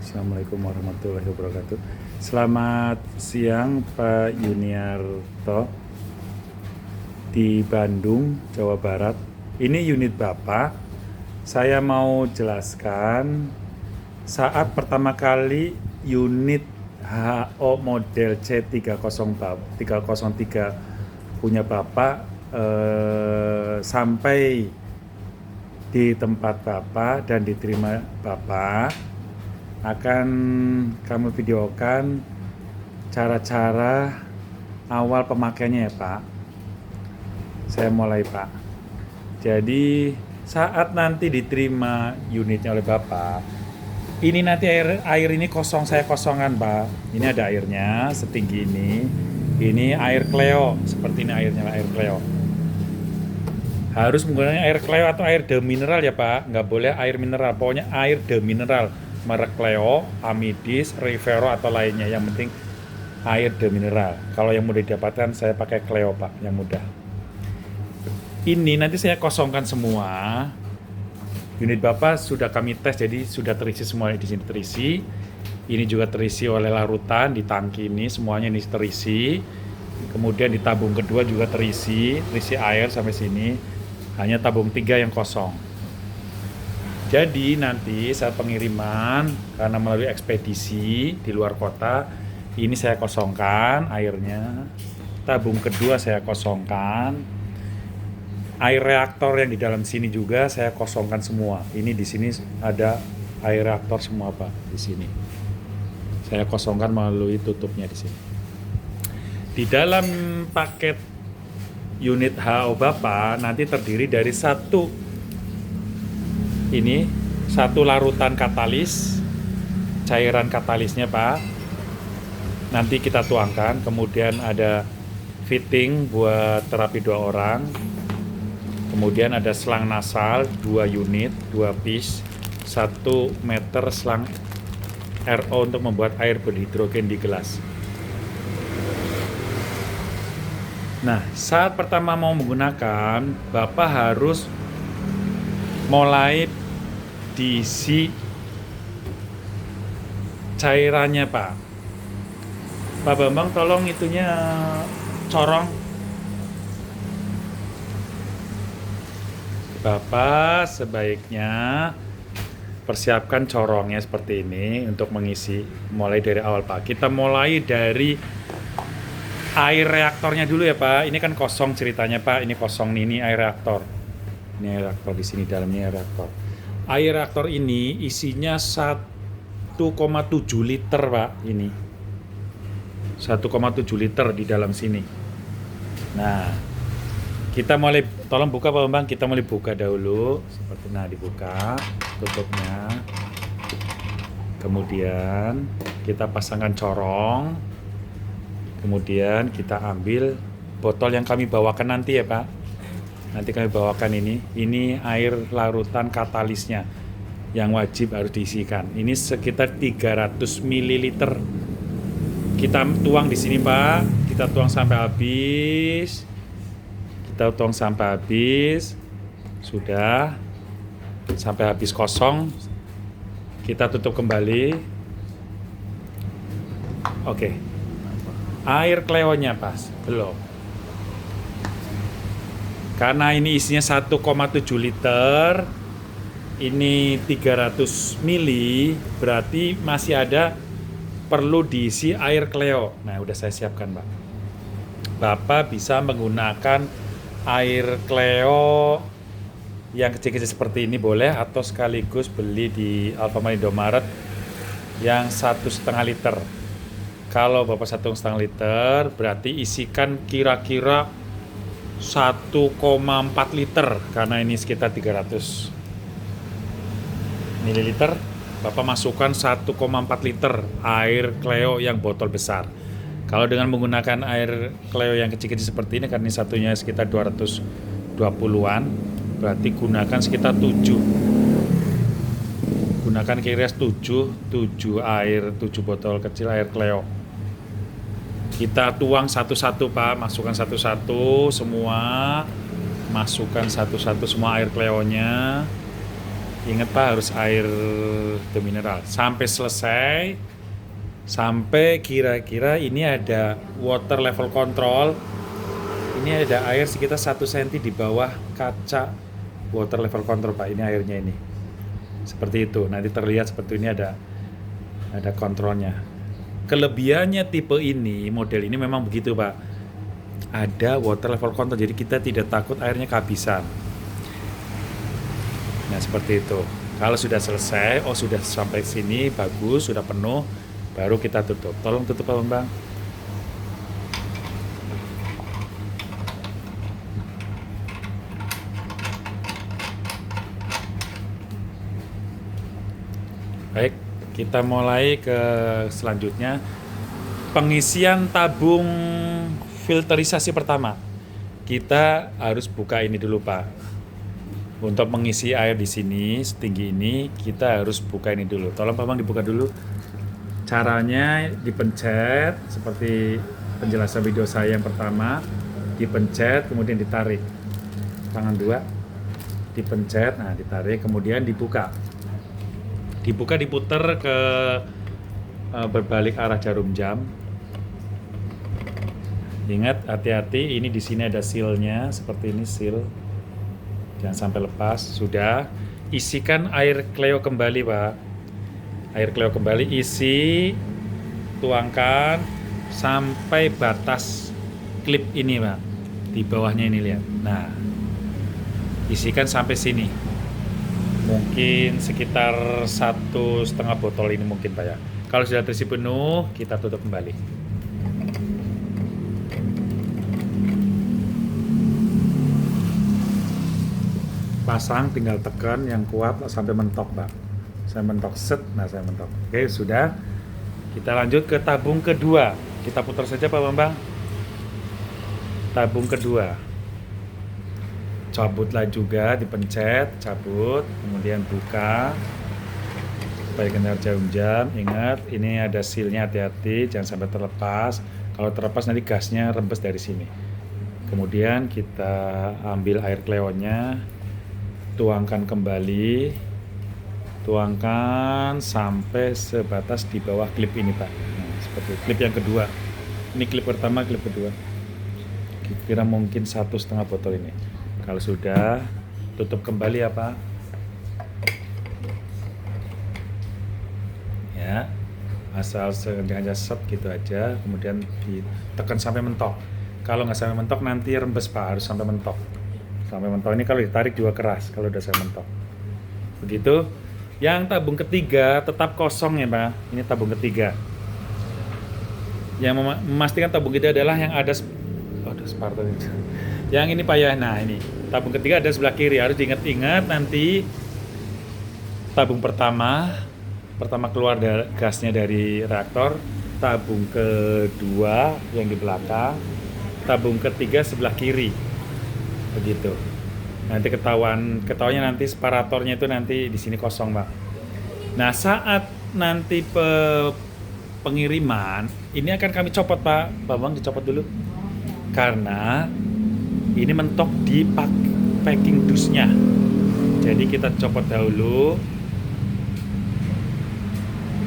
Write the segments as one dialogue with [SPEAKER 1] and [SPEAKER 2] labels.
[SPEAKER 1] Assalamualaikum warahmatullahi wabarakatuh. Selamat siang Pak Yuniarto di Bandung, Jawa Barat. Ini unit Bapak. Saya mau jelaskan saat pertama kali unit HO model C303 punya Bapak sampai di tempat Bapak dan diterima Bapak, akan kami videokan cara-cara awal pemakaiannya ya Pak. Saya mulai Pak. Jadi saat nanti diterima unitnya oleh Bapak, ini nanti air ini kosong, saya kosongkan Pak. Ini ada airnya setinggi ini. Ini air Cleo, seperti ini airnya, air Cleo. Harus menggunakan air Cleo atau air demineral ya Pak. Nggak boleh air mineral, pokoknya air demineral. Merek Cleo, Amidis, Rivero atau lainnya. Yang penting air demineral. Kalau yang mudah didapatkan saya pakai Cleo Pak, yang mudah. Ini nanti saya kosongkan semua. Unit Bapak sudah kami tes, jadi sudah terisi semua di sini terisi. Ini juga terisi oleh larutan di tangki ini, semuanya ini terisi. Kemudian di tabung kedua juga terisi air sampai sini. Hanya tabung 3 yang kosong. Jadi nanti saat pengiriman, karena melalui ekspedisi di luar kota, ini saya kosongkan airnya. Tabung kedua saya kosongkan. Air reaktor yang di dalam sini juga saya kosongkan semua. Ini di sini ada air reaktor semua Pak, di sini. Saya kosongkan melalui tutupnya di sini. Di dalam paket unit HO Bapak nanti terdiri dari satu larutan katalis, cairan katalisnya Pak. Nanti kita tuangkan, kemudian ada fitting buat terapi 2 orang. Kemudian ada selang nasal 2 unit, 2 piece, 1 meter selang RO untuk membuat air berhidrogen di gelas. Nah, saat pertama mau menggunakan, Bapak harus mulai diisi cairannya Pak. Pak Bambang tolong itunya corong. Bapak sebaiknya persiapkan corongnya seperti ini untuk mengisi mulai dari awal Pak. Kita mulai dari air reaktornya dulu ya Pak. Ini kan kosong ceritanya Pak. Ini kosong nih, ini air reaktor. Ini air reaktor di sini, dalamnya air reaktor. Air reaktor ini isinya 1,7 liter Pak. Ini 1,7 liter di dalam sini. Nah, kita mulai, tolong buka Pak Bambang. Kita mulai buka dahulu. Seperti nah, dibuka tutupnya. Kemudian kita pasangkan corong. Kemudian kita ambil botol yang kami bawakan nanti ya Pak. Nanti kami bawakan ini air larutan katalisnya yang wajib harus diisikan. Ini sekitar 300 ml. Kita tuang di sini Pak. Kita tuang sampai habis. Sudah sampai habis kosong. Kita tutup kembali. Oke. Air Cleo-nya pas, belum. Karena ini isinya 1,7 liter, ini 300 mili, berarti masih ada perlu diisi air Cleo. Nah, udah saya siapkan, Pak. Bapak bisa menggunakan air Cleo yang kecil-kecil seperti ini boleh, atau sekaligus beli di Alfamart, Indomaret yang 1,5 liter. Kalau Bapak 1,5 liter, berarti isikan kira-kira 1,4 liter. Karena ini sekitar 300 ml. Bapak masukkan 1,4 liter air Cleo yang botol besar. Kalau dengan menggunakan air Cleo yang kecil-kecil seperti ini, karena ini satunya sekitar 220-an, berarti gunakan sekitar 7. Gunakan kira-kira 7 botol kecil air Cleo. Kita tuang satu-satu Pak, masukkan satu-satu semua air Cleo-nya. Ingat Pak, harus air mineral sampai selesai. Sampai kira-kira ini ada water level control. Ini ada air sekitar 1 cm di bawah kaca water level control Pak. Ini airnya ini. Seperti itu. Nanti terlihat seperti ini ada kontrolnya. Kelebihannya tipe ini, model ini memang begitu Pak. Ada water level control, jadi kita tidak takut airnya kehabisan. Nah seperti itu. Kalau sudah selesai, sudah sampai sini bagus, sudah penuh, baru kita tutup. Tolong tutup Pak Bambang. Baik, kita mulai ke selanjutnya. Pengisian tabung filterisasi pertama. Kita harus buka ini dulu Pak. Untuk mengisi air di sini setinggi ini, kita harus buka ini dulu. Tolong Pak Bang dibuka dulu. Caranya dipencet seperti penjelasan video saya yang pertama, dipencet kemudian ditarik. Tangan 2 dipencet, nah ditarik kemudian dibuka. Dibuka diputer ke berbalik arah jarum jam. Ingat hati-hati, ini di sini ada sealnya seperti ini, seal. Jangan sampai lepas. Sudah, isikan air Cleo kembali Pak. Air Cleo kembali, isi, tuangkan sampai batas klip ini Pak. Di bawahnya ini lihat. Nah, isikan sampai sini. Mungkin sekitar 1,5 botol ini mungkin Pak ya. Kalau sudah terisi penuh, kita tutup kembali. Pasang, tinggal tekan yang kuat sampai mentok Pak. Saya mentok set, nah saya mentok. Oke sudah. Kita lanjut ke tabung kedua. Kita putar saja Pak Bambang. Tabung kedua. Cabutlah juga, dipencet, cabut, kemudian buka. Supaya kenal jarum jam. Ingat, ini ada sealnya, hati-hati, jangan sampai terlepas. Kalau terlepas nanti gasnya rembes dari sini. Kemudian kita ambil air Cleonya, tuangkan kembali, tuangkan sampai sebatas di bawah klip ini Pak. Nah, seperti klip yang kedua. Ini klip pertama, klip kedua. Kira mungkin 1,5 botol ini. Kalau sudah, tutup kembali ya Pak. Ya, asal sengaja set gitu aja, kemudian ditekan sampai mentok. Kalau nggak sampai mentok nanti rembes Pak, harus sampai mentok. Sampai mentok ini kalau ditarik juga keras kalau udah sampai mentok. Begitu. Yang tabung ketiga tetap kosong ya Pak. Ini tabung ketiga. Yang memastikan tabung kita adalah yang ada Spartan itu. Yang ini Pak ya. Nah, ini tabung ketiga ada sebelah kiri. Harus diingat-ingat nanti tabung pertama keluar gasnya dari reaktor, tabung kedua yang di belakang, tabung ketiga sebelah kiri. Begitu. Nanti ketahuannya nanti separatornya itu nanti di sini kosong Pak. Nah saat nanti pengiriman ini akan kami copot Pak Bambang, dicopot dulu karena ini mentok di packing dusnya. Jadi kita copot dahulu.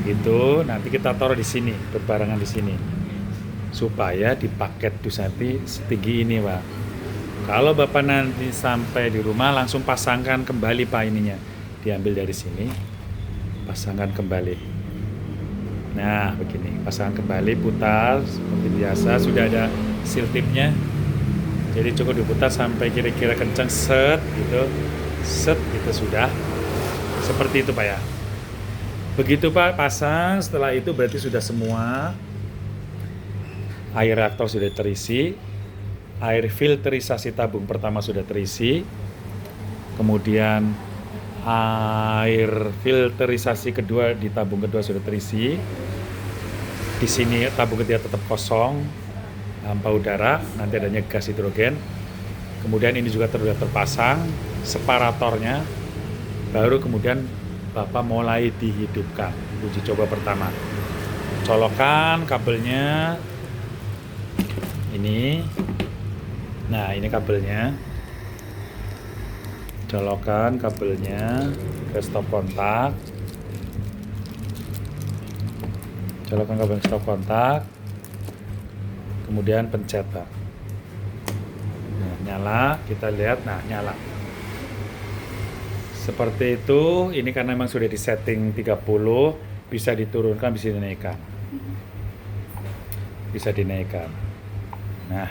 [SPEAKER 1] Begitu, nanti kita taruh di sini, berbarengan di sini supaya di paket dus nanti setinggi ini Pak. Kalau Bapak nanti sampai di rumah langsung pasangkan kembali Pak ininya. Diambil dari sini, pasangkan kembali. Nah begini, pasangkan kembali, putar seperti biasa. Sudah ada seal tipnya. Jadi cukup diputar sampai kira-kira kencang, set gitu sudah. Seperti itu Pak ya. Begitu Pak, pasang. Setelah itu berarti sudah semua air reaktor sudah terisi. Air filterisasi tabung pertama sudah terisi, kemudian air filterisasi kedua di tabung kedua sudah terisi. Di sini tabung ketiga tetap kosong, hampa udara, nanti adanya gas hidrogen. Kemudian ini juga sudah terpasang separatornya, baru kemudian Bapak mulai dihidupkan. Uji coba pertama, colokan kabelnya ini. Nah ini kabelnya, colokan kabelnya ke stop kontak. Colokan kabel stop kontak, kemudian pencet Pak. Nah, nyala, kita lihat, nah nyala. Seperti itu. Ini karena memang sudah di setting 30, bisa diturunkan, bisa dinaikkan. Bisa dinaikkan. Nah,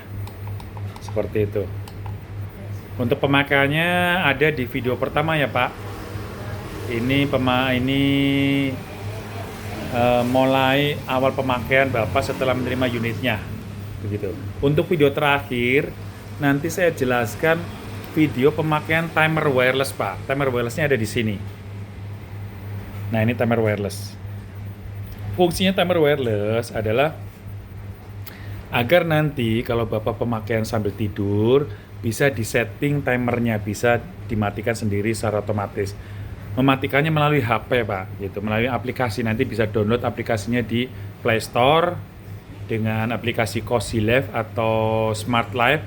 [SPEAKER 1] seperti itu. Untuk pemakaiannya ada di video pertama ya Pak. Ini mulai awal pemakaian Bapak setelah menerima unitnya, begitu. Untuk video terakhir nanti saya jelaskan video pemakaian timer wireless Pak. Timer wirelessnya ada di sini. Nah, ini timer wireless. Fungsinya timer wireless adalah agar nanti kalau Bapak pemakaian sambil tidur bisa disetting timernya, bisa dimatikan sendiri secara otomatis. Mematikannya melalui HP Pak, gitu, melalui aplikasi. Nanti bisa download aplikasinya di Play Store dengan aplikasi Cozy Life atau Smart Life.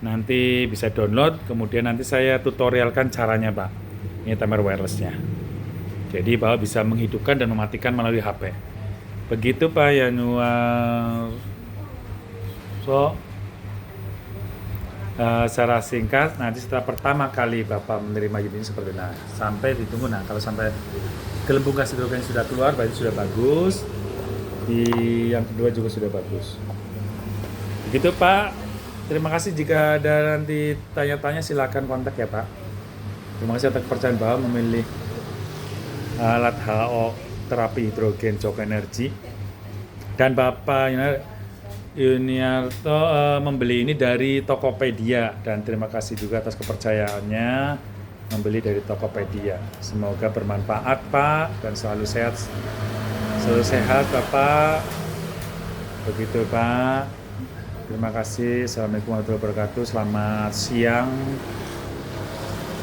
[SPEAKER 1] Nanti bisa download, kemudian nanti saya tutorialkan caranya Pak. Ini timer wirelessnya. Jadi Bapak bisa menghidupkan dan mematikan melalui HP. Begitu Pak Yanuar. Secara singkat, nanti setelah pertama kali Bapak menerima unit ini seperti ini. Nah, sampai ditunggu. Nah, kalau sampai gelembung gas hidrogen sudah keluar, berarti sudah bagus. Di yang kedua juga sudah bagus. Begitu Pak. Terima kasih. Jika ada nanti tanya-tanya silakan kontak ya Pak. Terima kasih atas kepercayaan Bapak memilih alat HO terapi hidrogen Joko Energi. Dan Bapak Yuniarto membeli ini dari Tokopedia, dan terima kasih juga atas kepercayaannya membeli dari Tokopedia. Semoga bermanfaat Pak dan selalu sehat Bapak. Begitu Pak. Terima kasih. Assalamualaikum warahmatullahi wabarakatuh. Selamat siang.